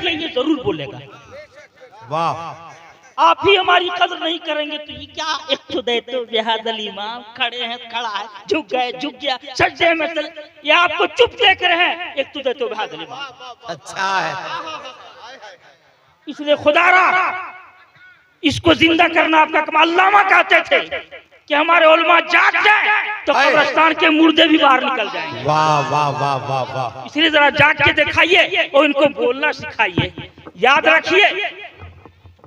देखिए ये जरूर बोलेगा। वाह, आप ही हमारी कदर नहीं करेंगे तो ये क्या। एक तो दे तो बेहदल इमाम खड़े हैं, खड़ा है, झुक गए, झुक गया, सजदे में चले, ये आपको चुप देख रहे हैं। एक तो दे तो बेहदल इमाम। अच्छा है। इसलिए खुदारा इसको जिंदा करना आपका काम। अल्लामा कहते थे कि हमारे उलमा जाग जाए तो कब्रिस्तान के मुर्दे भी बाहर निकल जाएंगे। वाह वाह वाह वाह वाह। इसलिए जरा जाग के दिखाइए और इनको बोलना सिखाइए। याद रखिए,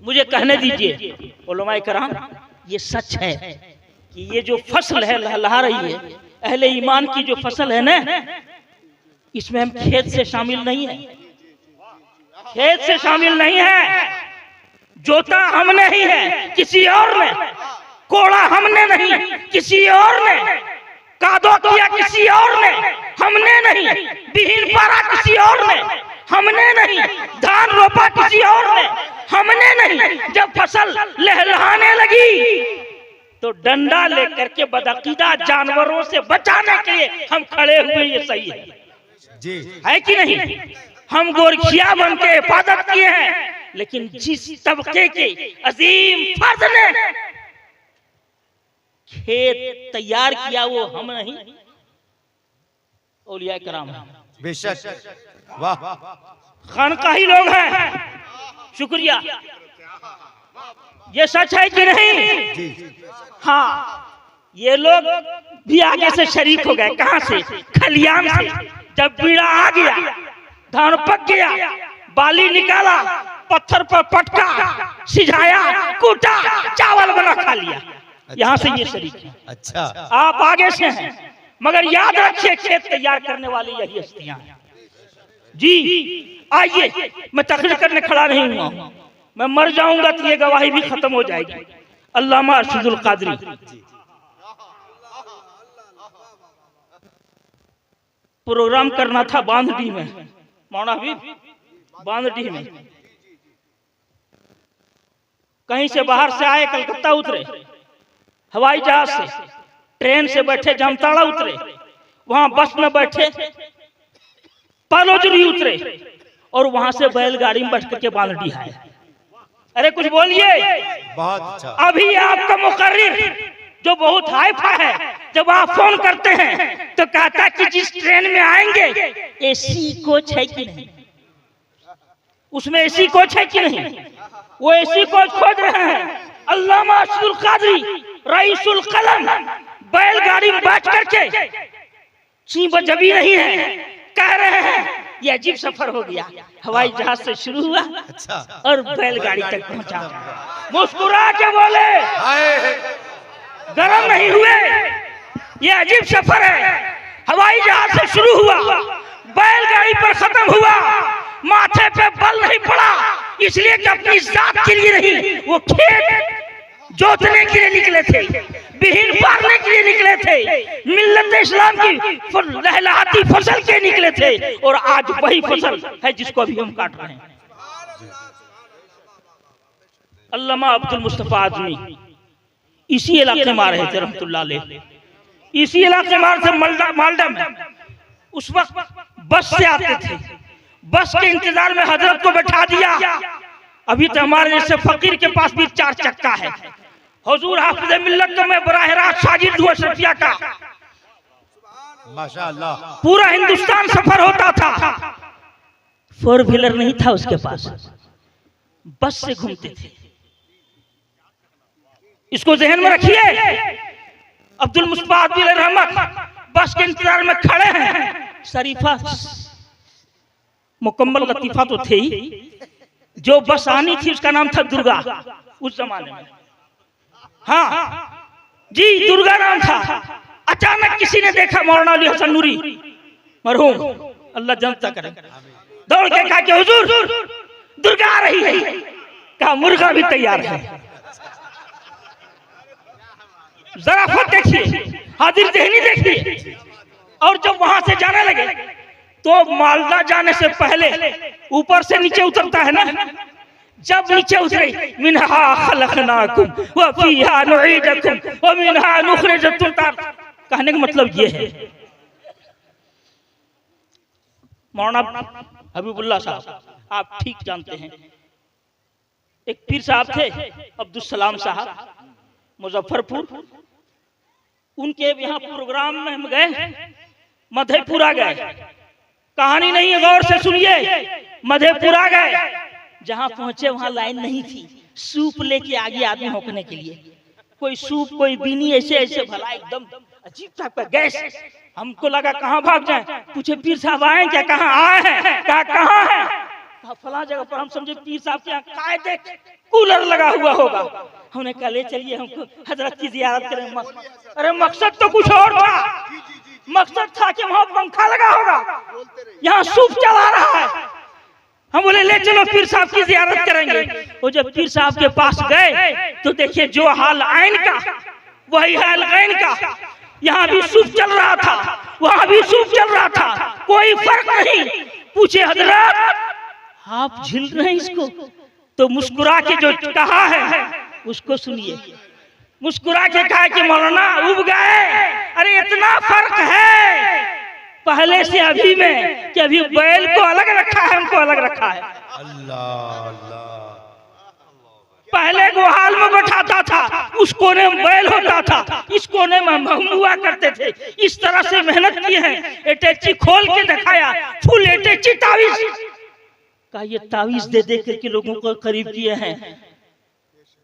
मुझे कहने दीजिए उलमाए कराम, ये सच है कि ये जो फसल है लहलहा रही है, अहले ईमान की जो फसल है ना, इसमें हम खेत से शामिल नहीं है, खेत से शामिल नहीं है। जोता हमने ही है, किसी और ने। कोड़ा हमने नहीं, किसी और ने। कादो किया किसी और ने, हमने नहीं। बिहीन पारा किसी और ने, हमने नहीं। धान रोपा किसी और ने, हमने नहीं। जब फसल लहलहाने लगी तो डंडा लेकर के बदअकीदा जानवरों से बचाने के लिए हम खड़े हुए। ये सही है जी, है कि नहीं? हम गोरखिया बन के हिफाजत किए हैं, लेकिन जिस तबके के अजीम फर्द ने खेत तैयार किया वो हम नहीं, औलिया कराम हैं। बेशक। वाह, खानकाही लोग हैं। शुक्रिया। ये सच है कि नहीं? जी, हाँ, ये लोग भी आगे से शरीक हो गए। कहां से? खलियान से। जब बीड़ा आ गया, धान पक गया, बाली निकाला, पत्थर पर पटका, सिझाया, कूटा, चावल बना खा लिया। यहाँ से ये शरीक है। अच्छा, आप आगे से हैं, मगर याद रखिए खेत तैयार करने वाली यही हस्तियां हैं। जी आइए, मैं तकरीर करने खड़ा नहीं हुआ, मैं मर जाऊंगा तो ये गवाही भी खत्म हो जाएगी। अल्लामा अरशदुल कादरी, प्रोग्राम करना था बांधडी में, मौना हबीब, बांधडी में। कहीं से बाहर से आए, कलकत्ता उतरे, हवाई जहाज से, ट्रेन से बैठे जामताड़ा उतरे, वहां बस में बैठे पालोजरी उतरे, और वहां से बैलगाड़ी में बैठ करके बांधडी आए। अरे कुछ बोलिए। बहुत अच्छा। अभी आपका मुकर्रिर जो बहुत हाइफा है, जब आप फोन करते हैं तो कहता कि जिस ट्रेन में आएंगे एसी कोच है कि नहीं, उसमें एसी कोच है कि नहीं, वो एसी कोच खोज रहे हैं। अल्लामा अरशदुल कादरी रईसुल कलम बैलगाड़ी में बैठ करके चींब जबी नहीं है, कह रहे हैं ये अजीब सफर हो गया। हवाई जहाज से शुरू हुआ, अच्छा, और बैलगाड़ी तक पहुंचा। मुस्कुरा के बोले, गरम नहीं हुए, ये अजीब सफर है। हवाई जहाज से शुरू हुआ, बैलगाड़ी पर खत्म हुआ, माथे पे बल नहीं पड़ा, इसलिए कि अपनी जात के लिए नहीं, वो खेत जोतने के लिए निकले थे, बिहीन पालने के लिए निकले थे, मिल्लत इस्लाम की लहलहाती फसल के निकले थे। और आज वही फसल है जिसको अभी हम काट रहे हैं। अल्लामा अब्दुल मुस्तफा आजमी इसी इलाके में आ रहे थे रहमतुल्लाह अलैह, इसी इलाके में थे मालदा में। उस वक्त बस से आते थे, बस के इंतजार में हजरत को बैठा दिया। अभी तो हमारे जैसे फकीर के पास भी 4 चक्का है। हुजूर हाफिज मिल्लत में बराह रास्त शागिर्द हुआ शफिया का, माशाअल्लाह। पूरा हिंदुस्तान सफर होता था। 4 व्हीलर नहीं था उसके पास, बस से घूमते थे। इसको जहन में रखिए। अब्दुल मुस्तफा बिल रहमत बस के इंतजार में खड़े हैं। शरीफा मुकम्मल लतीफा तो थे ही, जो बस आनी थी उसका नाम था दुर्गा उस जमाने में। हाँ जी, दुर्गा नाम था। अचानक किसी ने देखा मौलाना अली हसन नूरी मरहूम, अल्लाह जनता करे, दौड़ के कहा कि हुजूर दुर्गा आ रही है। कहा मुर्गा भी तैयार है। ज़राफ़त देखिए, हाजिर ज़हनी देखिए। और जब वहां से जाने लगे तो मालदा जाने से पहले ऊपर से नीचे उतरता है ना, जब नीचे उतरे मिनहा खलकनाकुम व फीहा नुईदकुम व मिनहा नुखरिजुकुम तार, कहने का मतलब ये है। मौलाना हबीबुल्लाह साहब आप ठीक जानते हैं। एक पीर साहब थे अब्दुल सलाम साहब, मुजफ्फरपुर। उनके यहाँ प्रोग्राम में हम गए, मधेपुरा गए। कहानी नहीं है, गौर से सुनिए। मधेपुरा गए, जहाँ पहुंचे वहां लाइन नहीं थी। सूप लेके आगे आदमी होकने के लिए, कोई सूप कोई बीनी, ऐसे ऐसे भला एकदम अजीब टाइप का गैस। हमको लगा कहाँ भाग जाए। पूछे पीर साहब आए क्या? कहाँ आए हैं? कहाँ है? फला जगह पर। हम समझे पीर साहब के यहाँ कायदे कूलर लगा हुआ होगा। हमने कहा ले चलिए हमको हजरत की जियारत करें। अरे मकसद तो कुछ और था। मकसद था कि वहां पंखा लगा होगा, यहाँ सूप चला रहा है। हम बोले ले चलो पीर साहब की जियारत करेंगे। वो जब पीर साहब के पास गए तो देखिए जो हाल आइन का वही हाल गैन का। यहाँ भी सूप चल रहा था, वहां भी सूप चल रहा था, कोई फर्क नहीं। पूछे हजरत आप झिल रहे हैं इसको? तो मुस्कुरा के जो कहा है उसको सुनिए। मुस्कुरा के कहा कि मौलाना उब गए। अरे इतना फर्क है पहले से अभी में कि अभी बैल को अलग रखा है, हमको अलग रखा है। अल्लाह अल्लाह। पहले गोहाल में बैठाता था, उस कोने में बैल होता था, इस कोने में हम हुआ करते थे। इस तरह से मेहनत की है। एटेची खोल के दिखाया, फुल एटेची तावीज का। ये तावीज दे दे करके लोगों को करीब किए हैं।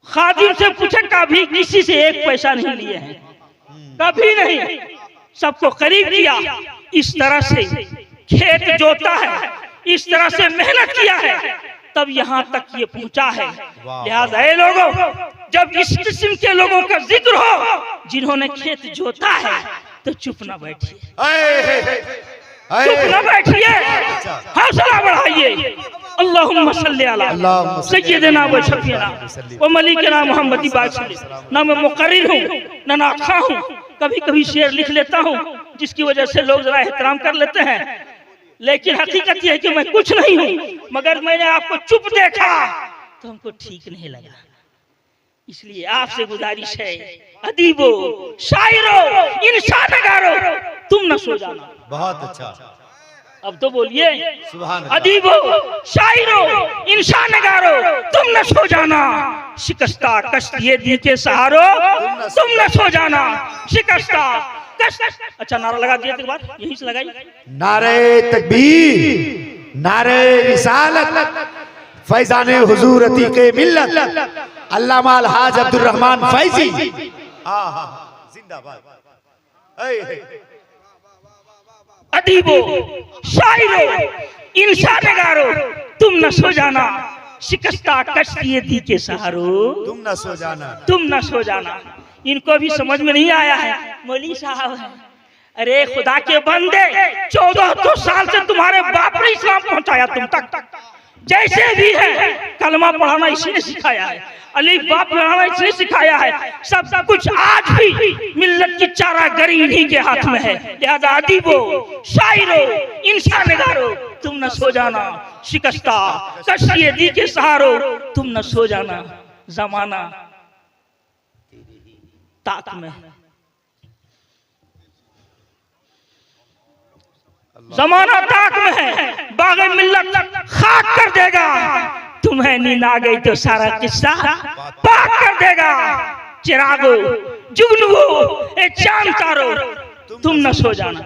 खादिम से पूछे कभी किसी से एक पैसा नहीं लिए हैं, कभी नहीं। सबको करीब किया। इस तरह से खेत जोता है, इस तरह से मेहनत किया है, तब यहाँ तक ये पहुंचा है। लिहाजा ये लोगों, जब इस किस्म के लोगों का जिक्र हो जिन्होंने खेत जोता है तो चुप ना बैठिए, चुप ना बैठिए, हौसला बढ़ाइए। अल्लाहुम्मा सल्ली अला सय्यिदना व शफीना व मलिकना मुहम्मदी बादशाह। ना मैं मुकर्रिर हूँ ना नाखा हूँ, कभी कभी शेर लिख लेता हूँ जिसकी वजह से लोग जरा एहतराम कर लेते हैं, लेकिन हकीकत यह है कि मैं कुछ नहीं हूँ। मगर मैंने आपको चुप देखा तो हमको ठीक नहीं लगा। इसलिए आपसे गुजारिश है, अदीबो, शायरो, इंसानगारो, तुम न सो जाना। बहुत अच्छा। अब तो बोलिए, सुभान अल्लाह। अदीबो, शायरो, इंसानगारो, तुम न सो जाना। शिकस्ता कश्तिये दी के सहारो, तुम न सो जाना। शिकस्ता अच्छा नारा लगा दिया के बाद यहीं से लगाई। नारे तकबीर, नारे रिसालत, फैजाने हुजूर अतीके मिल्लत, अल्लामा अलहाज अब्दुल रहमान फैजी। जिंदाबाद। अदीबो, शायरो, इंसानगारो, तुम न सो जाना। शिकस्ता कश्तिये दी के सहारो, तुम न सो जाना, तुम न सो जाना। इनको भी समझ में नहीं आया है। मौली साहब है, अरे खुदा के बंदे, 1400 साल से तुम्हारे बाप ने इस्लाम पहुंचाया तुम तक। जैसे भी है कलमा पढ़ाना इसी ने सिखाया है, अलीफ बा पढ़ाना इसने सिखाया है। सब कुछ आज भी मिल्लत की चारागरी इन्हीं के हाथ में है। लिहाजा अदीबो, शायरो, इंसानगारो, तुम न सो जाना। शिकस्ता कश्तिये दी के सहारो, तुम न सो जाना। जमाना ताक में, जमाना ताक में है। बाग़े मिल्लत खाक कर देगा। तुम्हें नींद आ गई तो सारा किस्सा पाक कर देगा। चिरागो, जुगनुओ, ए चांद तारो, तुम न सो जाना।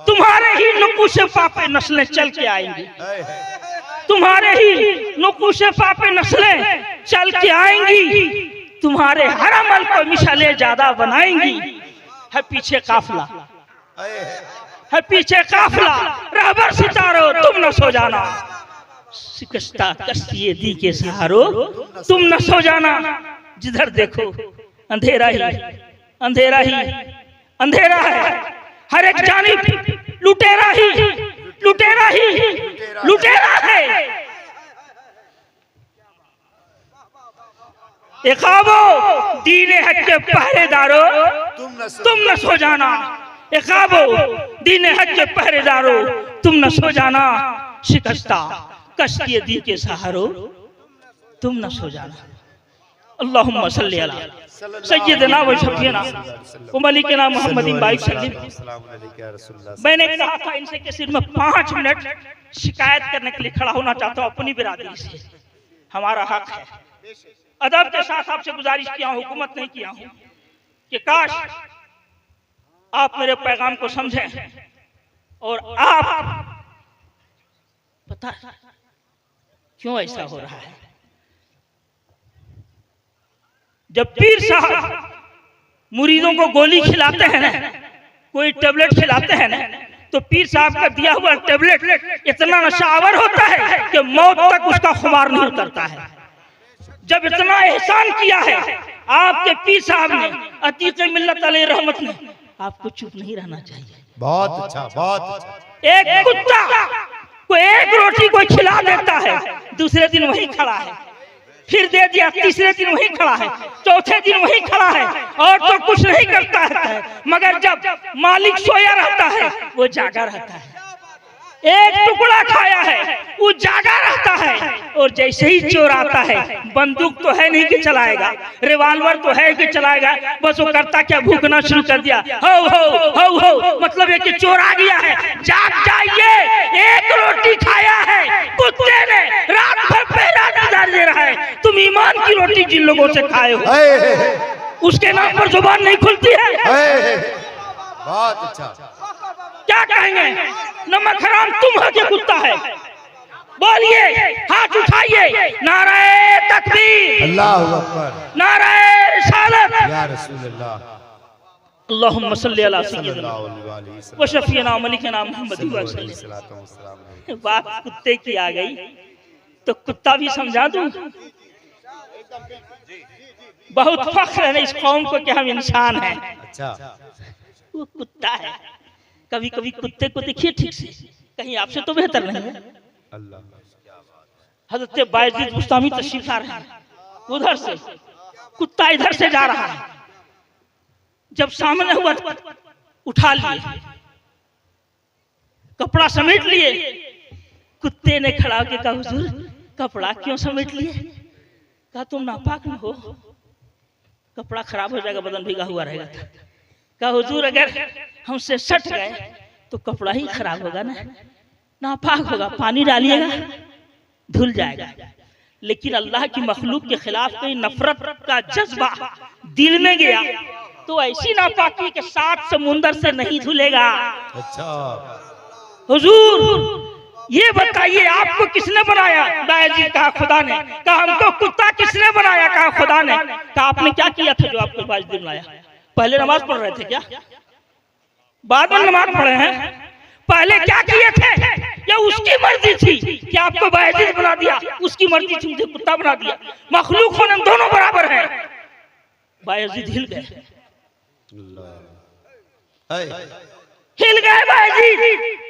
तुम्हारे ही नुकूशे पापे नस्लें चल के आएंगी, तुम्हारे ही नुकूशे पापे नस्लें चल के आएंगी। तुम्हारे हर अमल को मिसाले ज्यादा बनाएंगी। है पीछे काफिला, है पीछे काफिला, रहबर सितारो, तुम न सो जाना। शिकस्ता कश्तिये दी के सहारो, तुम न सो जाना। जिधर देखो अंधेरा ही अंधेरा ही अंधेरा है। हर एक जानिब लुटेरा ही लुटेरा ही लुटेरा है। इखाबो, दीने हक के पहरेदारो, तुम न सो जाना। इखाबो, दीने हक के पहरेदारो, तुम न सो जाना। शिकस्ता कश्तिये दी के सहारो, तुम न सो जाना। अल्लाहुम्मा सल्ली अला सय्यदना व शफीना व मलिकना मुहम्मदिन बाइक सल्लल्लाहु। मैंने कहा था इनसे कि सिर्फ मैं 5 मिनट शिकायत करने के लिए खड़ा होना चाहता हूँ अपनी बिरादरी से। हमारा हक है। अदब के साथ आपसे गुजारिश किया हूँ, हुकूमत नहीं किया हूँ, कि काश आप मेरे पैगाम को समझें और आप पता क्यों ऐसा हो रहा है। जब पीर साहब मुरीदों को गोली खिलाते हैं ना, कोई टेबलेट खिलाते हैं ना, तो पीर साहब का दिया हुआ टेबलेट इतना नशावर होता है कि मौत तक उसका खुमार नहीं उतरता है। जब इतना एहसान किया है आपके पीर साहब ने, अतीक मिल्लत अलैहि रहमत ने, आपको चुप नहीं रहना चाहिए। बहुत अच्छा, बहुत अच्छा। एक कुत्ता को एक रोटी कोई खिला देता है, दूसरे दिन वही खड़ा है, फिर दे दिया, तीसरे दिन वही खड़ा है, चौथे दिन वही खड़ा है, और तो कुछ नहीं करता है। मगर जब मालिक सोया रहता है वो जागा रहता है। एक टुकड़ा खाया है वो जागा रहता है, और जैसे ही चोर आता है, बंदूक तो है नहीं कि चलाएगा, रिवाल्वर तो है कि चलाएगा, बस वो करता क्या, भूखना शुरू कर दिया, हो हो हो हो, मतलब ये कि चोर आ गया है, जाग जाइए, एक रोटी खाया है कुत्ते ने, रात भर पहरा इंतजार दे रहा है। तुम ईमान की रोटी जिन लोगों से खाए हो उसके नाम पर जुबान नहीं खुलती है। बहुत अच्छा। क्या कहेंगे, नमक हराम तुम हो के कुत्ता है। बोलिए, हाथ उठाइए, नारे तकबीर, अल्लाहु अकबर, नारे रिसालत, या रसूल अल्लाह, अल्लाहुम्मा सल्ली अला सय्यदना सल्लल्लाहु अलैहि वसल्लम व शफीना मलिकना मुहम्मद व सल्लम। बात कुत्ते की आ गई तो कुत्ता भी समझा दूं। बहुत फख्र है इस कौम को कि हम इंसान हैं। अच्छा, वो कुत्ता है। कभी कभी कुत्ते को देखिए ठीक से, कहीं आपसे तो बेहतर नहीं है। अल्लाह, हज़रत बायज़ीद बुस्तामी तशरीफ ला रहे हैं, उधर से कुत्ता इधर से जा रहा है, जब सामने हुआ उठा लिए, कपड़ा समेट लिए। कुत्ते ने खड़ा होकर कहा, हुजूर कपड़ा क्यों समेट लिए? कहा तुम नापाक न हो, कपड़ा खराब हो जाएगा, बदन भीगा हुआ रहेगा। कहा हुजूर अगर हमसे सट गए तो कपड़ा ही खराब होगा ना, नापाक होगा, पानी डालिएगा धुल जाएगा। लेकिन अल्लाह की मखलूक के खिलाफ कोई नफरत का जज्बा दिल में गया तो ऐसी नापाकी के 7 समुंदर से नहीं धुलेगा। अच्छा, हुजूर ये बताइए आपको किसने बनाया? बायजीद कहा खुदा ने। कहा हमको कुत्ता किसने बनाया? कहा खुदा ने। कहा आपने क्या किया था जो आपको बायजीद बनाया? पहले नमाज पढ़ रहे थे क्या? बाद में नमाज पढ़े हैं? पहले क्या किए थे? या उसकी मर्जी थी कि आपको बायजीद बना दिया? उसकी मर्जी थी मुझे कुत्ता बना दिया। मखलूक होने में दोनों बराबर हैं। बायजीद हिल गए, हिल गए बायजीद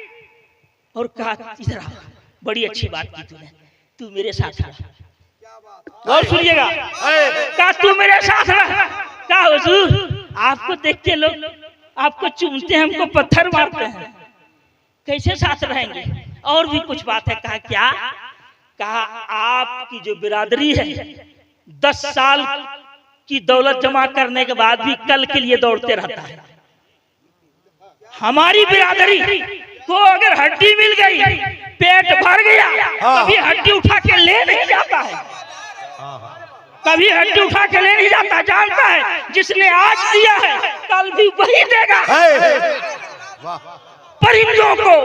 और कहा इधर आ, बड़ी अच्छी बात की तूने, तू मेरे साथ आ। और सुनिएगा, कहा तू मेरे साथ रह। कहा हुजूर आपको देख के लोग आपको चूमते हैं, हमको पत्थर मारते हैं, कैसे साथ रहेंगे? और भी कुछ बात है। कहा क्या? कहा आपकी जो बिरादरी है 10 साल की दौलत जमा करने के बाद भी कल के लिए दौड़ते रहता है। हमारी बिरादरी को अगर हड्डी मिल गई, पेट भर गया, कभी हड्डी उठा के ले नहीं जाता है, कभी हड्डी उठा के ले नहीं जाता। जानता है जिसने आज दिया है कल भी वही देगा। परिंदों को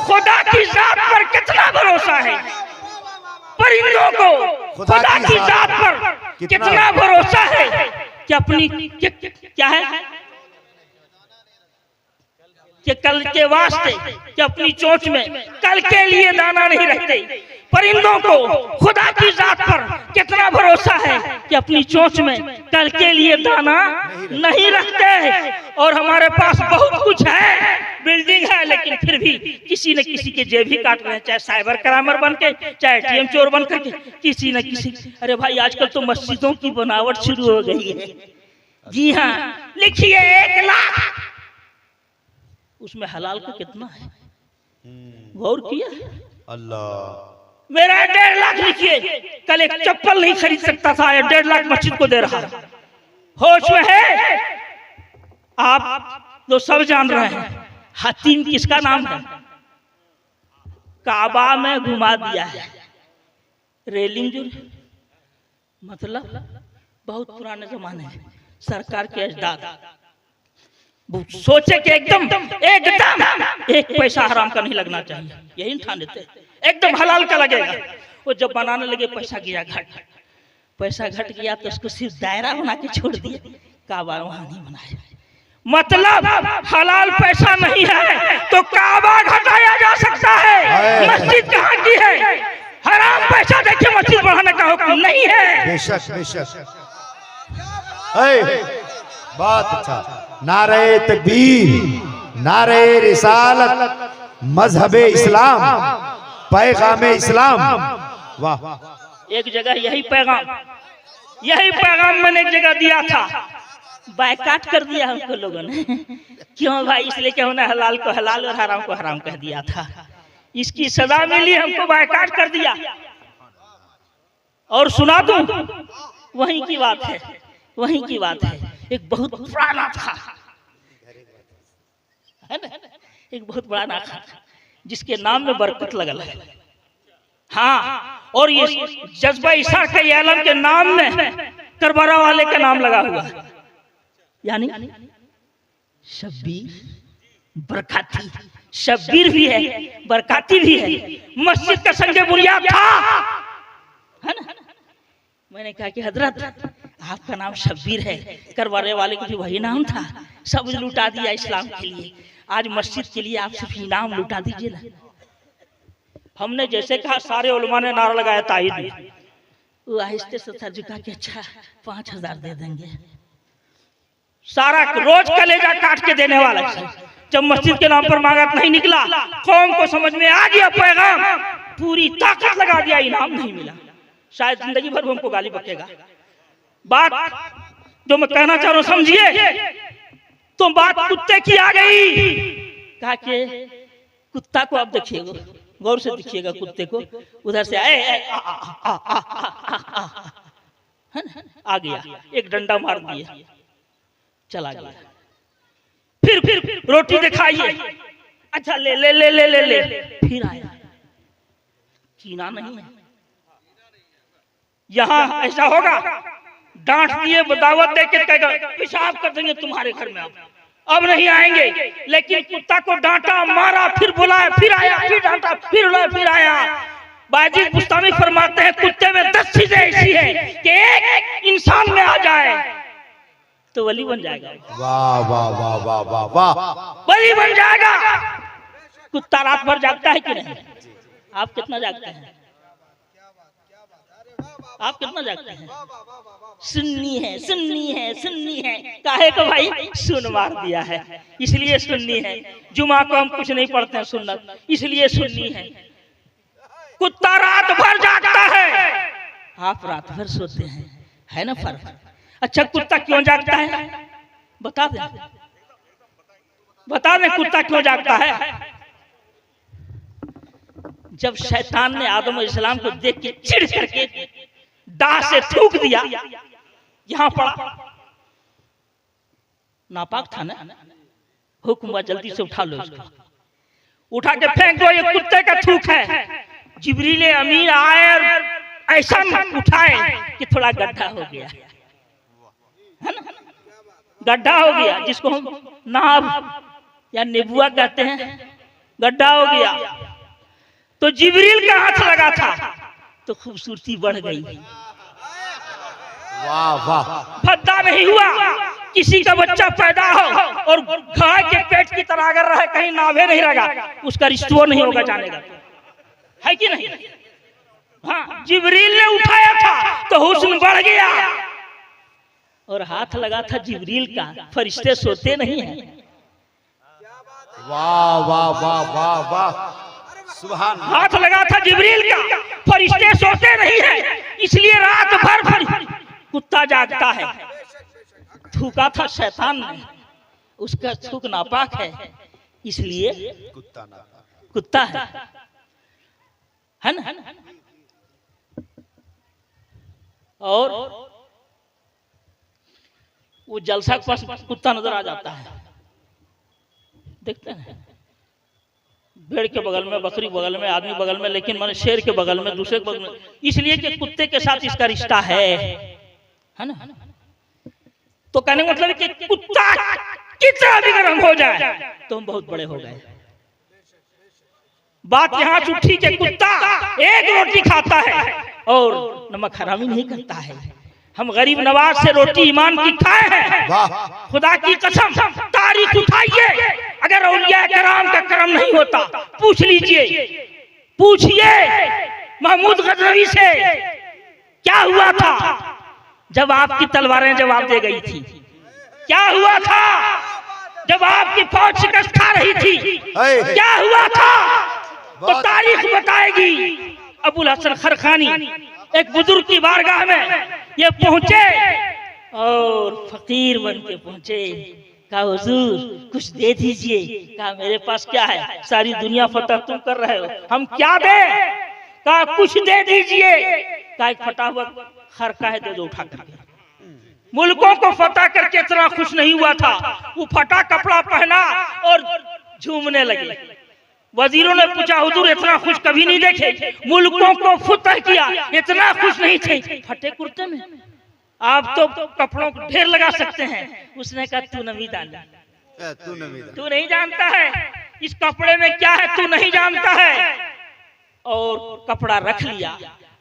खुदा की जात पर कितना भरोसा है? परिंदों को खुदा की जात पर कितना भरोसा है कि अपनी क्या है कि कल के वास्ते कि अपनी चोंच में कल के लिए दाना नहीं रखते। परिंदों को खुदा की जात पर कितना भरोसा है कि अपनी चोंच में कल के लिए दाना नहीं रखते। और हमारे पास बहुत कुछ है, बिल्डिंग है, लेकिन फिर भी किसी न किसी के जेब ही काट रहे हैं, चाहे साइबर क्राइमर बन के, चाहे एटीएम चोर बन करके, किसी न किसी। अरे भाई आजकल तो मस्जिदों की बनावट शुरू हो गई है। जी हाँ, लिखिए 1 लाख, उसमें हलाल का कितना है? गौर किया? अल्लाह, मेरा 1.5 लाख लिखिए। कल एक चप्पल नहीं खरीद सकता था, 1.5 लाख मस्जिद को दे रहा है। होश में है? आप तो सब जान रहे हैं हतीम किसका नाम है? काबा में घुमा दिया है रेलिंग जो, मतलब बहुत पुराने जमाने में सरकार के अजदाद सोचे कि एकदम एक पैसा हराम का नहीं लगना चाहिए, यही ठान लेते एकदम हलाल का लगेगा। वो जब बनाने लगे पैसा गया घट, पैसा घट गया तो उसको सिर्फ दायरा बना के छोड़ दिए, काबा वहां नहीं बनाया। मतलब हलाल पैसा नहीं है तो काबा घटाया जा सकता है। मस्जिद कहाँ की है? हराम पैसा देखिए मस्जिद बढ़ाने का हुक्म नहीं है। बेशक बेशक, बहुत अच्छा। नारे तकबीर, नारे रिसालत, मजहबे इस्लाम, पैगामे इस्लाम। वाह। एक जगह यही पैगाम मैंने एक जगह दिया था, बायकाट कर दिया हमको लोगों ने। क्यों भाई? इसलिए कि हमने हलाल को हलाल और हराम को हराम कह दिया था। इसकी सजा मिली, हमको बायकाट कर दिया। और सुना दूं, वहीं की बात है, वहीं की बात है। एक बहुत पुराना था, है ना, एक बहुत पुराना था जिसके नाम में बरकत लगल है। हाँ, और ये जज्बा ईसा के आलम के नाम में करबला वाले का नाम लगा हुआ है, यानी शब्बीर बरकाती। शब्बीर भी है, बरकाती भी है। मस्जिद का संग बुनियाद था, है ना। मैंने कहा कि हजरत आपका नाम शब्बीर है, करबला वाले का भी वही नाम था, सब लुटा दिया इस्लाम के लिए, आज मस्जिद के लिए आप सिर्फ इनाम लुटा दीजिए ना। हमने जैसे कहा सारे उलमा ने नारा लगाया ताईद में। वो आहिस्ते से सर झुका के अच्छा 5000 दे देंगे। सारा रोज कलेजा काट के देने वाला है। जब मस्जिद के नाम पर मांगा नहीं निकला, कौम को समझ में आ गया पैगाम, पूरी ताकत लगा दिया, इनाम नहीं मिला। शायद जिंदगी भर वो हमको गाली बकेगा। बात जो मैं कहना चाह रहा हूं समझिए, तो बात कुत्ते की आ गई। कहा कि कुत्ता को आप देखिएगा, गौर से देखिएगा कुत्ते को, उधर से आ गया, एक डंडा मार दिया, चला गया। फिर रोटी दिखाइए, अच्छा ले ले ले ले ले ले, फिर आया, कीना नहीं है। यहाँ ऐसा होगा, डांट दिए, बदावत दे के पेशाब कर देंगे तुम्हारे घर में, अब नहीं आएंगे। लेकिन कुत्ता को डांटा, मारा, फिर बुलाया, फिर आया, फिर डांटा, फिर बुलाया, फिर आया। बाजिद बुस्तामी फरमाते हैं कुत्ते में 10 चीजें ऐसी है कि एक इंसान में आ जाए तो वली बन जाएगा। वाह वाह वाह वाह वाह वाह, वली बन जाएगा। कुत्ता रात भर जागता है कि नहीं? आप कितना जागते हैं? आप कितना जागते हैं? सुन्नी है, सुन्नी है, सुन्नी है। काहे को भाई? सुन मार दिया है, इसलिए सुन्नी है। जुमा को हम कुछ नहीं पढ़ते हैं सुन्नत, इसलिए सुन्नी है। कुत्ता रात भर जागता है, आप रात भर सोते हैं, है ना फर्क? अच्छा कुत्ता क्यों जागता है? बता दें, बता दें कुत्ता क्यों जागता है? जब शैतान ने आदम अलैहिस्सलाम को देख के चिढ़ करके दाह से थूक दिया, यहां पड़ा, नापाक था ना, हुक्म हुआ जल्दी से उठा लो इसको, उठा के फेंक दो, ये कुत्ते का थूक है। जिब्रील अमीन आए और ऐसा उठाए कि थोड़ा गड्ढा हो गया, है ना, गड्ढा हो गया, जिसको हम नाभ या नेबुआ कहते हैं, गड्ढा हो गया। तो जिब्रील का हाथ लगा था तो खूबसूरती बढ़ गई। वाह वाह, भद्दा नहीं हुआ। किसी का बच्चा पैदा हो और गाय के पेट की तरह अगर रहे, कहीं नाभे नहीं लगा, उसका रिश्तुआ नहीं होगा, जानेगा, है कि नहीं? हाँ, जिब्रील ने उठाया था तो हुस्न बढ़ गया, और हाथ लगा था जिब्रील का। फरिश्ते सोते नहीं हैं। वाह वाह वाह वाह वाह, सुभान। हाथ लगा था जिब्रील का, फरिश्ते सोते नहीं हैं, इसलिए रात भर कुत्ता जागता है। थूका था शैतान ने, उसका थूक नापाक है, इसलिए कुत्ता नापाक, कुत्ता है ना। और वो जलसा के पास कुत्ता नजर आ जाता है, देखते हैं, भेड़ के बगल में, बकरी बगल में, आदमी बगल में, लेकिन मैंने शेर के बगल में, दूसरे के बगल में, इसलिए कि कुत्ते के साथ इसका रिश्ता है ना। तो कहने का मतलब कि कुत्ता कितना भी गर्म हो जाए तो हम बहुत बड़े हो गए। बात यहां से उठी कि कुत्ता एक रोटी खाता है और नमक हरामी नहीं करता है। हम गरीब नवाज से रोटी ईमान की खाए हैं, खुदा की कसम तारीख उठाइए, अगर औलिया कराम का करम नहीं होता, पूछ लीजिए, पूछिए महमूद गजनवी से क्या हुआ था जब आपकी तलवारें जवाब दे गई थी, क्या हुआ था जब आपकी फौज शिकस्त खा रही थी, क्या हुआ था, तो तारीख बताएगी। अबुल हसन खरखानी एक बुजुर्ग की बारगाह में ये पहुंचे और फकीर बन के पहुंचे, कहा हुजूर कुछ दे दीजिए। कहा मेरे पास क्या है, सारी दुनिया फतह तुम कर रहे हो, हम क्या दे। कहा कुछ दे दीजिए। कहा एक फटा हुआ खरका है, दे दो उठा करके। मुल्कों को फतह करके इतना खुश नहीं हुआ था, वो फटा कपड़ा पहना और झूमने लगे। वजीरों ने पूछा हुजूर इतना खुश कभी नहीं देखे, मुल्कों को फतह किया, इतना खुश नहीं थे फटे कुर्ते में, आप तो कपड़ों को ढेर लगा सकते हैं। उसने कहा तू नहीं जानता, तू नहीं जानता है इस कपड़े में क्या है, तू नहीं जानता है। और कपड़ा रख लिया,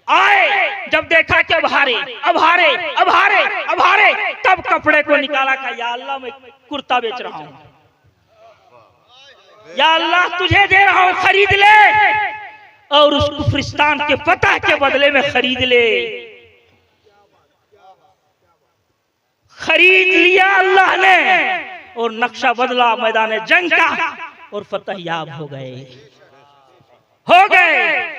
आए जब देखा कि अब हारे, अब हारे, अब हारे, अब हारे, तब कपड़े को निकाला, कहा या अल्लाह मैं कुर्ता बेच रहा हूँ, या अल्लाह तुझे दे रहा हूं, खरीद ले। और उस कुफरिस्तान के फतह के बदले में खरीद ले। खरीद लिया अल्लाह ने और नक्शा बदला मैदान जंग का और फतह याब हो गए, हो गए।